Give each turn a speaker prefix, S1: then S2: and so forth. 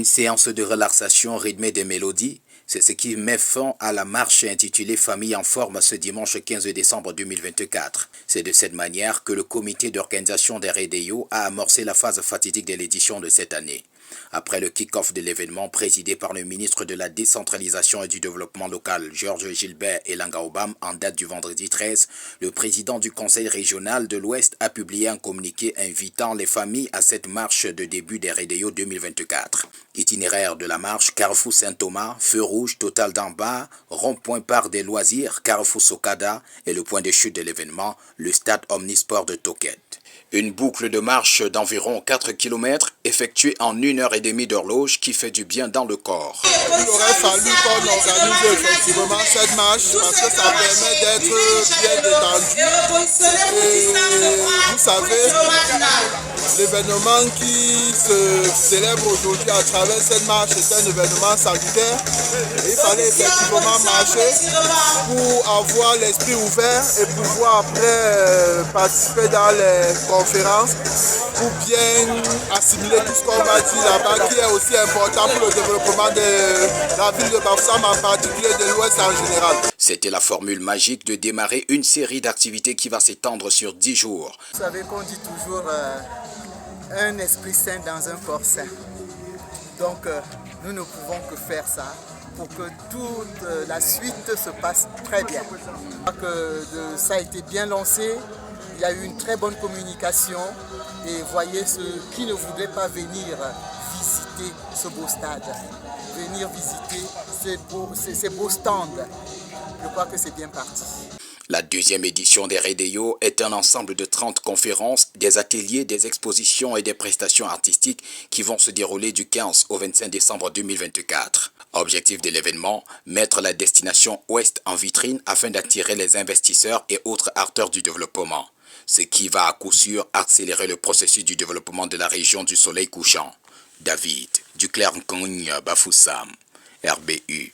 S1: séance de relaxation rythmée des mélodies, c'est ce qui met fin à la marche intitulée Famille en forme ce dimanche 15 décembre 2024. C'est de cette manière que le comité d'organisation des RDIO a amorcé la phase fatidique de l'édition de cette année. Après le kick-off de l'événement présidé par le ministre de la Décentralisation et du Développement local, Georges Gilbert Elangaobam, en date du vendredi 13, le président du Conseil régional de l'Ouest a publié un communiqué invitant les familles à cette marche de début des RDIO 2024. Itinéraire de la marche, Carrefour Saint-Thomas, Feu Rouge, Total d'Amba, Rond-Point Parc des Loisirs, Carrefour Sokada et le point de chute de l'événement, le stade Omnisport de Toket. Une boucle de marche d'environ 4 km effectuée en 1h30 d'horloge qui fait du bien dans le corps.
S2: Il aurait fallu qu'on organise effectivement cette marche parce que ça permet d'être bien détendu. Et vous savez, l'événement qui se célèbre aujourd'hui à travers cette marche est un événement sanitaire. Et il fallait effectivement marcher pour avoir l'esprit ouvert et pouvoir après participer dans les conférences pour bien assimiler tout ce qu'on va dire là-bas, qui est aussi important pour le développement de la ville de Bafoussam, en particulier de l'Ouest en général.
S1: C'était la formule magique de démarrer une série d'activités qui va s'étendre sur 10 jours.
S3: Vous savez qu'on dit toujours un esprit sain dans un corps sain. Donc nous ne pouvons que faire ça pour que toute la suite se passe très bien. Ça a été bien lancé, il y a eu une très bonne communication et voyez ceux qui ne voudraient pas venir visiter ce beau stade, venir visiter ces beaux stands. Je crois que c'est bien parti.
S1: La deuxième édition des RDIO est un ensemble de 30 conférences, des ateliers, des expositions et des prestations artistiques qui vont se dérouler du 15 au 25 décembre 2024. Objectif de l'événement, mettre la destination Ouest en vitrine afin d'attirer les investisseurs et autres acteurs du développement, ce qui va à coup sûr accélérer le processus du développement de la région du soleil couchant. David, Duclerc Nkogne, Bafoussam, RBU.